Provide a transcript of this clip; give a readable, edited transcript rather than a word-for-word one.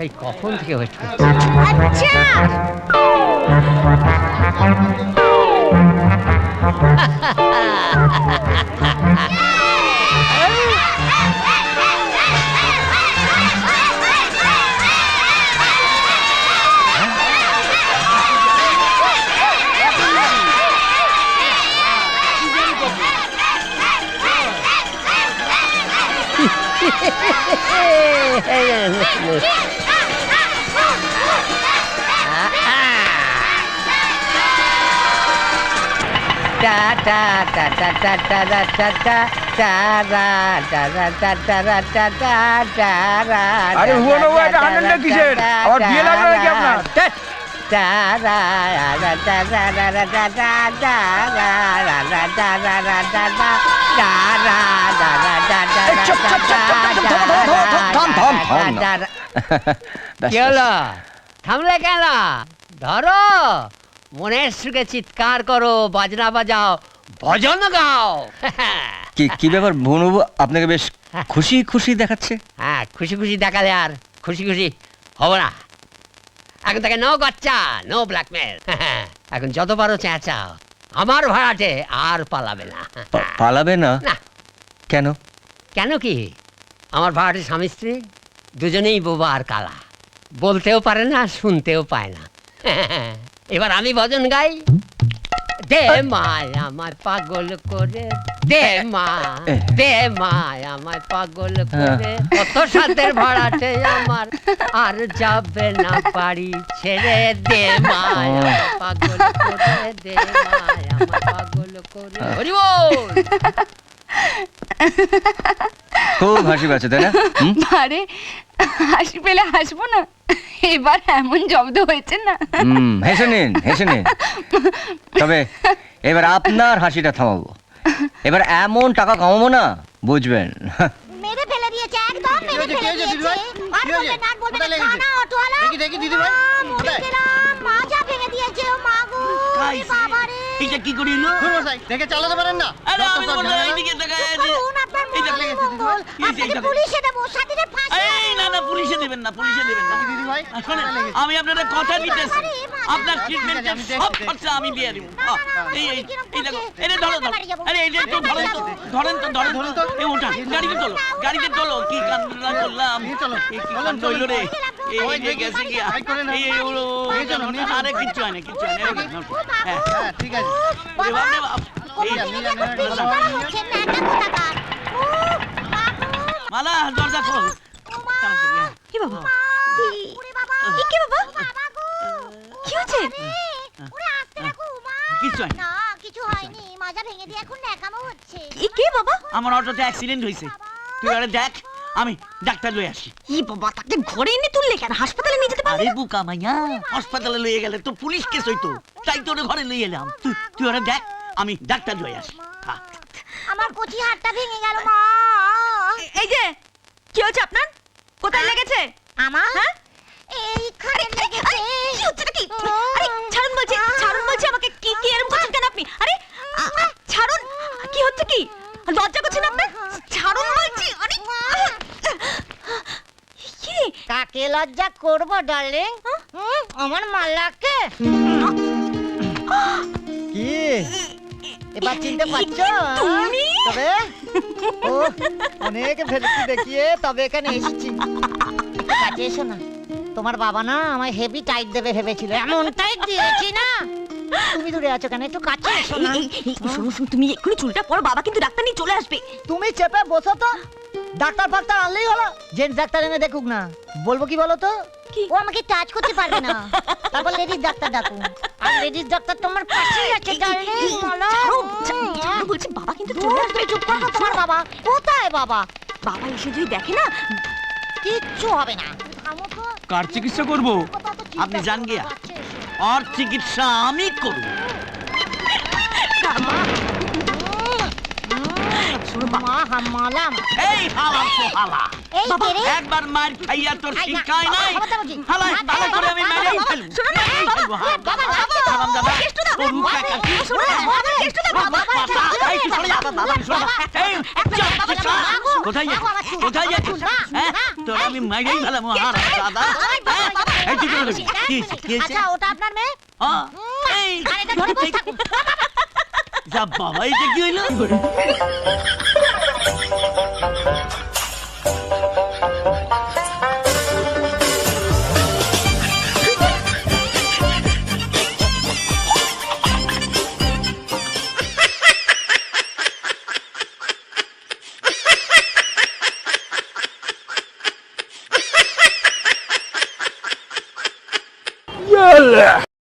সেই কখন থেকে ওয়েট করছি। আচ্ছা আরে হুয়ানো হুয়া এটা হান্ড্রেডটা কিসের? আবার বিয়ে লাগলো নাকি আপনার? কি হলো? থামলে কেন? ধরো, মনের সুখে চিৎকার করো, বাজনা বাজাও, ভজন গাও। কি ব্যাপার ভুবনবাবু, আপনাকে বেশ খুশি খুশি দেখাচ্ছে। হ্যাঁ, খুশি খুশি দেখালে আর খুশি খুশি হবো না। এখন থেকে নো গচ্চা, নো ব্ল্যাকমেল। এখন যত পারো চেঁচাও, আমার ভাড়াটে আর পালাবে না। পালাবে না? না। কেন? কেন কি? আমার ভাড়াটে স্বামী স্ত্রী দুজনেই বোবা আর কালা, বলতেও পারে না, শুনতেও পায় না। এবার আমি ভজন গাই, দে মায় আমায় পাগল করে, দে মা, দে মায় আমায় পাগল করে, কত সাথের ভাড়াটে আমার আর যাবে না বাড়ি ছেড়ে, দে মায় আমায় পাগল করে, দে মায় আমায় পাগল করে। হরি বল। খুব হাসি পাচ্ছে তাই না? আরে হাসি পেলে হাসবো না, এবার এমন জব্দ হয়েছে না। হেসে নিন, হেসে নিন। তবে এবার আপনার হাসিটা থামাবো। এবার এমন টাকা কামাবো না, বুঝবেন। মেরে ফেলে দিয়েছে, একদম মেরে ফেলে দিয়েছে। আর বলবে না, বলবে না, কানা অটোওয়ালা। দেখি দিদি ভাই, মরে গেলাম, মাজা ভেঙে দিয়েছে। ও মা গো, বাবা রে, এটা কি করিল? দেখে চালাতে পারেন না? আরে আমি তো বললাম এইদিকে তাকায় আছে। এটা লেগেছে দিদি ভাই। আপনাকে পুলিশে দেব, সাথীদের ফাঁসি। এই না না, পুলিশে দেবেন না, পুলিশে দেবেন না দিদি ভাই। শুনুন, আমি আপনাদের কথা দিতেছি, আপনার ট্রিটমেন্টের সব খরচা আমি দিয়ে দেব। এই দেখো, এটা ধরো। আরে এটা একটু ধরেন তো, ধরেন তো। এই ওঠা, গাড়িতে তোলো। কি কান্না করলাম, কি কান্না হইল রে। এই যে গেছে কি, আরে কিচ্ছু হয় না। হ্যাঁ ঠিক আছে। মালা, দরজা খোল। কি বাবা? কি বাবা? কি হচ্ছে? কিচ্ছু হয় না, কিছু হয়নি, মাজা ভেঙে দিয়ে এখন ন্যাকামো হচ্ছে। কে বাবা? আমার অটোতে অ্যাক্সিডেন্ট হয়েছে, তুই আরে দেখ, আমি ডাক্তার লয়ে আসি। ই বাবা, তাকে ঘরে এনে তুললে কেন? হাসপাতালে নিয়ে যেতে পারলে আরে না? বুকা মাইয়া, হাসপাতালে লইয়ে গেলে তো পুলিশ কেস হইতো, তাই তোর ঘরে লইয়ে এলাম। তুই আরে দেখ, আমি ডাক্তার লয়ে আসি। আমার কচি হাতটা ভেঙে গেল মা। এই যে, কি হচ্ছে আপনার? কোথায় লেগেছে? আমার হ্যাঁ? এইখানে লেগেছে। কি হচ্ছে নাকি? আরে ছাড়ুন বলছি আমাকে। কি এরকম করছেন কেন আপনি? আরে ছাড়ুন। কি হচ্ছে কি? লজ্জা করছেন আপনার? ছাড়ুন বলছি। আরে কি রে? কাকে লজ্জা করব ডার্লিং? আমার মাল্লাকে। কি এবার চিনতে পারছো? তুমি? তবে ও অনেক ভেলকি দেখিয়ে তবে এখানে এসেছি। কাছে এসো না, তোমার বাবা না আমায় হেভি টাইট দেবে ভেবেছিল, এমন টাইট দিয়েছি না। তুমি দূরে আছো কেন? একটু কাছে এসো না। শুনুন, তুমি এক্ষুনি চুলটা পর, বাবা কিন্তু ডাক্তার নিয়ে চলে আসবে। তুমি চেপে বসো তো, ডাক্তার ফাক্তার আনলেই হলো। জেন্টস ডাক্তার এনে দেখুক না, বলবো কি বলো তো? ও আমাকে টাচ করতে পারবে না, তারপর লেডিস ডাক্তার ডাকুন। আর লেডিস ডাক্তার তোমার পাশেই আছে ডার্লিং। ছাড়ো বলছি, বাবা কিন্তু চলে আসবে। চুপ করো, তোমার বাবা কোথায়? বাবা এসে যদি দেখে না, কিচ্ছু হবে না। থামো তো। কার চিকিৎসা করব? কোথাও তো চিন্তা আপনি জান গিয়া, পাচ্ছে এসো। আর চিকিৎসা আমি করব। মা হামালা। এই হালা তো হালা, এই কে রে? একবার মার খাইয়া তোর আই না, শিক্ষায় বাবা, নাই। বাবা, বলছি। হালা ভালো করে আমি মেরে ফেলব। শোনো না, বাবা, হারামজাদা, কেষ্ট না, গরু বাবা, কাকাতি। শোনো না, কেষ্টদা, বাবা, এই, তুই সরে যা, বাবা, সরে যা। এই, চল, চল, কোথায় যাচ্ছিস? কোথায় যাচ্ছিস? হ্যাঁ? তোরা আমি মাইরেই ফেলাম, দাদা। এই, তুই কেন দেখবি? কি হয়েছে? কি হয়েছে? আচ্ছা ওটা আপনার মেয়ে হ্যাঁ, এই, ধরে বসে থাকুন যা বাবা, এটা কি হইলো?